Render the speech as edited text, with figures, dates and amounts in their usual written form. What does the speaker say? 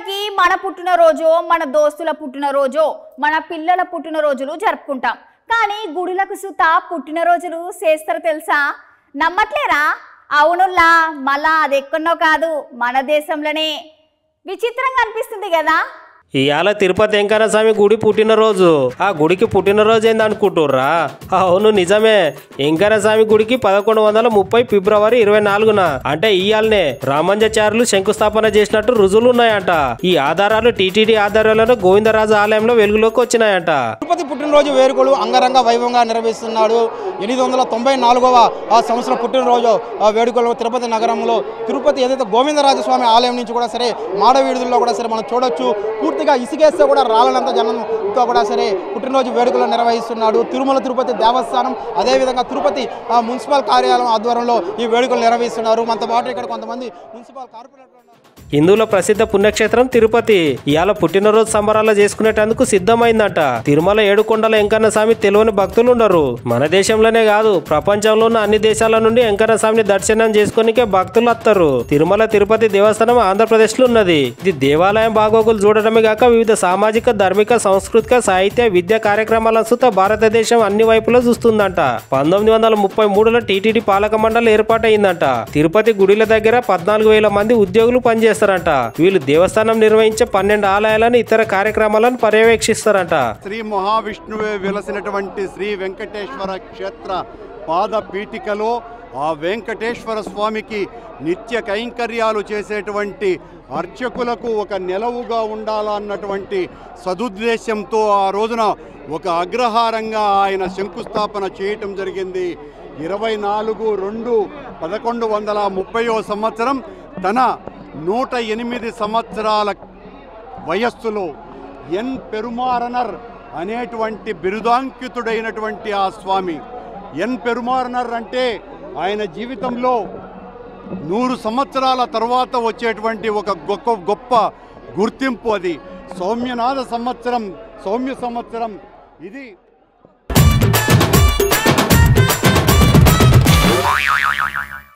సంవత్సరానికి మన పుట్టినరోజు, మన దోస్తుల పుట్టినరోజు, మన పిల్లల పుట్టినరోజులు జరుపుకుంటాం. కానీ గుడిలకు సుత పుట్టినరోజులు చేస్తారు తెలుసా? నమ్మట్లేరా? అవునుల్లా, మళ్ళా అది ఎక్కడో కాదు, మన దేశంలోనే. విచిత్రంగా అనిపిస్తుంది కదా. ఇవాళ తిరుపతి వెంకన్న స్వామి గుడి పుట్టినరోజు. ఆ గుడికి పుట్టినరోజు ఏంది అనుకుంటుర్రా? అవును, నిజమే. వెంకన్న స్వామి గుడికి 1130 ఫిబ్రవరి 24న అంటే ఇయాలనే రామాంజాచార్యులు శంకుస్థాపన చేసినట్టు రుజువులు ఉన్నాయంట. ఈ ఆధారాలు టీటీడీ ఆధారాలను గోవిందరాజు ఆలయంలో వెలుగులోకి వచ్చినాయంట. తిరుపతి పుట్టినరోజు వేడుకలు అంగరంగ వైభవంగా నిర్వహిస్తున్నాడు. 894వ సంవత్సరం పుట్టినరోజు వేడుకలు తిరుపతి నగరంలో తిరుపతి ఏదైతే గోవిందరాజస్వామి ఆలయం నుంచి కూడా సరే మాడవీధుల్లో కూడా సరే మనం చూడొచ్చు. పూర్తిగా ఇసుకేస్తే కూడా రాలనంత జనంతో కూడా సరే పుట్టినరోజు వేడుకలు నిర్వహిస్తున్నాడు. తిరుమల తిరుపతి దేవస్థానం అదేవిధంగా తిరుపతి మున్సిపల్ కార్యాలయం ఆధ్వర్యంలో ఈ వేడుకలు నిర్వహిస్తున్నారు. మనతో పాటు ఇక్కడ కొంతమంది మున్సిపల్ కార్పొరేటర్లు ఉన్నారు. హిందువుల ప్రసిద్ధ పుణ్యక్షేత్రం తిరుపతి ఇవాళ పుట్టినరోజు సంబరాలు చేసుకునేటందుకు సిద్ధమైందట. తిరుమల ఏడుకొండల వెంకన్న స్వామి తెలియని భక్తులు ఉండరు. మన దేశంలోనే కాదు, ప్రపంచంలో ఉన్న అన్ని దేశాల నుండి వెంకన్న స్వామిని దర్శనం చేసుకునికే భక్తులు వస్తారు. తిరుమల తిరుపతి దేవస్థానం ఆంధ్రప్రదేశ్ లో ఉన్నది. ఇది దేవాలయం బాగోగులు చూడటమే కాక వివిధ సామాజిక, ధార్మిక, సాంస్కృతిక, సాహిత్య, విద్యా కార్యక్రమాల సుత భారతదేశం అన్ని వైపులా చూస్తుందంట. 1933లో టీటీడీ పాలక మండలి ఏర్పాటైందంట. తిరుపతి గుడిల దగ్గర 14,000 మంది ఉద్యోగులు పనిచేస్తారు. వీళ్ళు దేవస్థానం నిర్వహించే 12 ఆలయాలను, ఇతర కార్యక్రమాలను పర్యవేక్షిస్తారంట. శ్రీ మహావిష్ణువే వెలసినటువంటి శ్రీ వెంకటేశ్వర క్షేత్ర పాదపీఠికలో ఆ వెంకటేశ్వర స్వామికి నిత్య కైంకర్యాలు చేసేటువంటి అర్చకులకు ఒక నెలవుగా ఉండాలన్నటువంటి సదుద్దేశంతో ఆ రోజున ఒక అగ్రహారంగా ఆయన శంకుస్థాపన చేయటం జరిగింది. 24/2/1130వ సంవత్సరం తన 108 సంవత్సరాల వయస్సులో ఎన్ పెరుమారనర్ అనేటువంటి బిరుదాంకితుడైనటువంటి ఆ స్వామి. ఎన్ పెరుమారనర్ అంటే ఆయన జీవితంలో 100 సంవత్సరాల తర్వాత వచ్చేటువంటి ఒక గొప్ప గుర్తింపు. అది సౌమ్య సంవత్సరం ఇది.